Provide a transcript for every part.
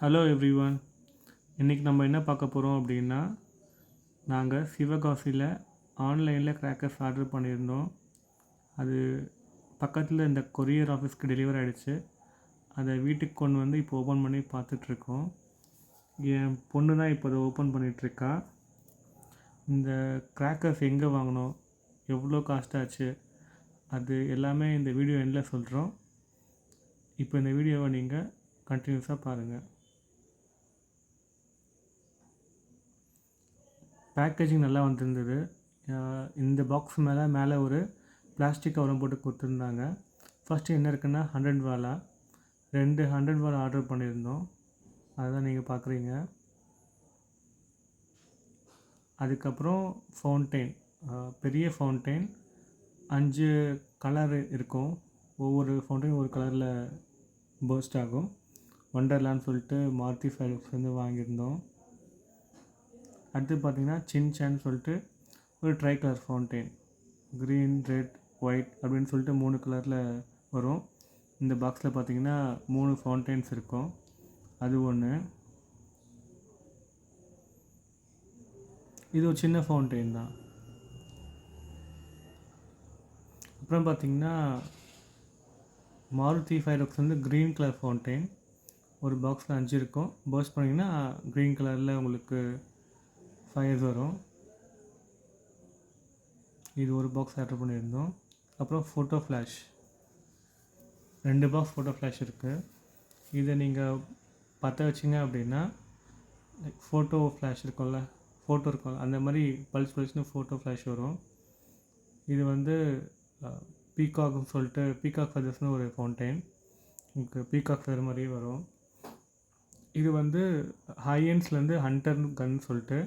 Hello everyone. இன்றைக்கி நம்ம என்ன பார்க்க போகிறோம் அப்படின்னா, நாங்கள் சிவகாசியில் ஆன்லைனில் கிராக்கர்ஸ் ஆர்டர் பண்ணியிருந்தோம். அது பக்கத்தில் இந்த கொரியர் ஆஃபீஸ்க்கு டெலிவர் ஆகிடுச்சு. அதை வீட்டுக்கு கொண்டு வந்து இப்போ ஓப்பன் பண்ணி பார்த்துட்ருக்கோம். என் பொண்ணு தான் இப்போ அதை ஓப்பன் பண்ணிகிட்ருக்கா. இந்த கிராக்கர்ஸ் எங்கே வாங்கினோம், எவ்வளோ காஸ்ட் ஆச்சு, அது எல்லாமே இந்த வீடியோ எண்டில் சொல்கிறோம். இப்போ இந்த வீடியோவை நீங்கள் கண்டினியூஸாக பாருங்கள். பேக்கேஜிங் நல்லா வந்திருந்தது. இந்த பாக்ஸ் மேலே ஒரு பிளாஸ்டிக் கவரம் போட்டு கொடுத்துருந்தாங்க. ஃபஸ்ட்டு என்ன இருக்குன்னா 100 வாலா 100 வாலா ஆர்டர் பண்ணியிருந்தோம். அதுதான் நீங்கள் பார்க்குறீங்க. அதுக்கப்புறம் ஃபவுண்டெயின், பெரிய ஃபவுண்டெயின் 5 கலர் இருக்கும். ஒவ்வொரு ஃபவுண்டெயின் ஒரு கலரில் பர்ஸ்ட் ஆகும். ஒண்டர்லான்னு சொல்லிட்டு மாருதி ஃபேக்ட்ரிஸ்லேருந்து வாங்கியிருந்தோம். அடுத்து பார்த்திங்கன்னா சின்சான்னு சொல்லிட்டு ஒரு try colour fountain, green, red, white அப்படின்னு சொல்லிட்டு 3 கலரில் வரும். இந்த பாக்ஸில் பார்த்திங்கன்னா 3 ஃபவுண்டெயின்ஸ் இருக்கும். அது ஒன்று. இது ஒரு சின்ன ஃபவுண்டெயின் தான். அப்புறம் பார்த்திங்கன்னா மாருதி ஃபைரோக்ஸ் வந்து க்ரீன் கலர் ஃபவுண்டெயின். ஒரு பாக்ஸில் 5 இருக்கும். பர்ஸ்ட் பண்ணிங்கன்னா க்ரீன் கலரில் உங்களுக்கு ஃபயர்ஸ் வரும். இது ஒரு பாக்ஸ் ஆர்டர் பண்ணியிருந்தோம். அப்புறம் photo flash, 2 box photo flash இருக்குது. இதை நீங்கள் பற்ற வச்சிங்க அப்படின்னா ஃபோட்டோ ஃப்ளாஷ் இருக்கும்ல, ஃபோட்டோ இருக்கும்ல, அந்த மாதிரி பல்ஸ்னு ஃபோட்டோ ஃப்ளாஷ் வரும். இது வந்து பீகாக்னு சொல்லிட்டு பீகாக் ஃபெதர்ஸ்னு ஒரு ஃபவுண்டெயின், உங்களுக்கு பீகாக் ஃபெதர் மாதிரி வரும். இது வந்து ஹைஎண்ட்ஸ்லேருந்து ஹண்டர் கன் சொல்லிட்டு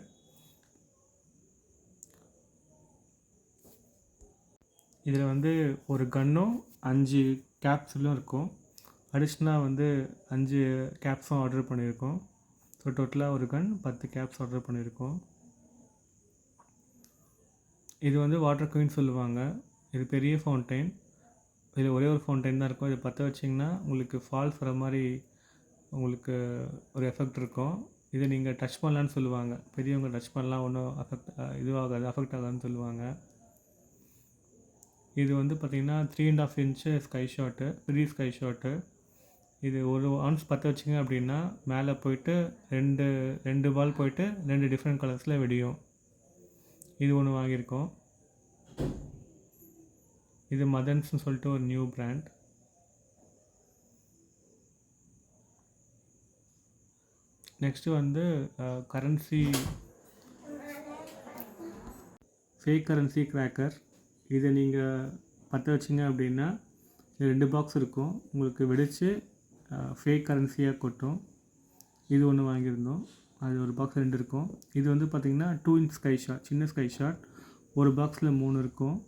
இதில் வந்து ஒரு கன்னும் 5 கேப்ஸுலும் இருக்கும். அடிஷ்னலாக வந்து 5 கேப்ஸும் ஆர்டர் பண்ணியிருக்கோம். ஸோ டோட்டலாக ஒரு கன் 10 கேப்ஸ் ஆர்டர் பண்ணியிருக்கோம். இது வந்து வாட்டர் குயின் சொல்லுவாங்க. இது பெரிய ஃபவுண்டெயின். இதில் ஒரே ஒரு ஃபவுண்டெயின் தான் இருக்கும். இதை பற்ற வச்சிங்கன்னா உங்களுக்கு ஃபால்ஸ் வர மாதிரி உங்களுக்கு ஒரு எஃபெக்ட் இருக்கும். இதை நீங்கள் டச் பண்ணலான்னு சொல்லுவாங்க. பெரியவங்க டச் பண்ணலாம், ஒன்றும் அஃபெக்ட் ஆகாதுன்னு சொல்லுவாங்க. இது வந்து பார்த்திங்கன்னா 3.5 இன்ச்சு ஸ்கை ஷாட்டு, பெரிய ஸ்கை ஷாட்டு. இது ஒரு ஆன்ஸ் பற்ற வச்சிங்க அப்படின்னா மேலே போயிட்டு ரெண்டு பால் போயிட்டு 2 டிஃப்ரெண்ட் கலர்ஸில் வெடியும். இது ஒன்று வாங்கியிருக்கோம். இது மதன்ஸ்னு சொல்லிட்டு ஒரு நியூ பிராண்ட். நெக்ஸ்ட்டு வந்து ஃபேக் கரன்சி கிராக்கர். இதை நீங்கள் பற்ற வச்சிங்க அப்படின்னா 2 பாக்ஸ் இருக்கும். உங்களுக்கு வெடித்து ஃபேக் கரன்சியாக கொட்டும். இது ஒன்று வாங்கியிருந்தோம். அது ஒரு பாக்ஸ் 2 இருக்கும். இது வந்து பார்த்திங்கன்னா 2 இன்ச் ஸ்கை ஷாட், சின்ன ஸ்கை ஷாட். ஒரு பாக்ஸில் 3 இருக்கும்.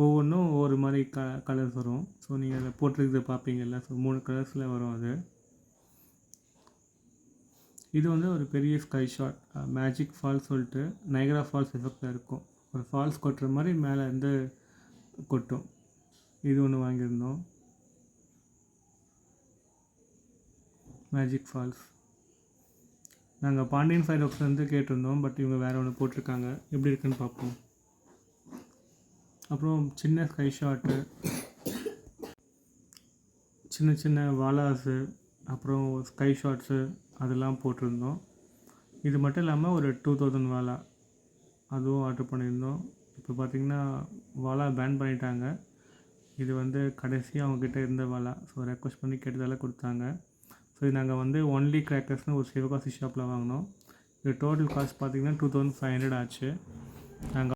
ஒவ்வொன்றும் ஒவ்வொரு மாதிரி கலர்ஸ் வரும். ஸோ நீங்கள் அதில் போட்டிருக்கிறத பார்ப்பீங்கல்ல, ஸோ 3 கலர்ஸில் வரும் அது. இது வந்து ஒரு பெரிய ஸ்கை ஷாட், மேஜிக் ஃபால்ஸ் சொல்லிட்டு நைகரா ஃபால்ஸ் எஃபெக்டில் இருக்கும். ஒரு ஃபால்ஸ் கொட்டுற மாதிரி மேலே இருந்து கொட்டும். இது ஒன்று வாங்கியிருந்தோம், மேஜிக் ஃபால்ஸ். நாங்கள் பாண்டியன் ஃபைரோக்ஸ்லேருந்து கேட்டிருந்தோம், பட் இவங்க வேறு ஒன்று போட்டிருக்காங்க. எப்படி இருக்குன்னு பார்ப்போம். அப்புறம் சின்ன ஸ்கை ஷாட்டு, சின்ன வாலாஸு, அப்புறம் ஸ்கை ஷாட்ஸு அதெல்லாம் போட்டிருந்தோம். இது மட்டும் இல்லாமல் ஒரு 2000 வாலா அதுவும் ஆர்டர் பண்ணியிருந்தோம். இப்போ பார்த்திங்கன்னா வாலா பேன் பண்ணிட்டாங்க. இது வந்து கடைசியாக அவங்கக்கிட்ட இருந்த வாலா. ஸோ ரெக்வஸ்ட் பண்ணி கேட்டதால் கொடுத்தாங்க. ஸோ இது நாங்கள் வந்து ஒன்லி கிராக்கர்ஸ்னு ஒரு சிவகாசி ஷாப்பில் வாங்கினோம். இது டோட்டல் காஸ்ட் பார்த்திங்கன்னா 2500 ஆச்சு. நாங்கள்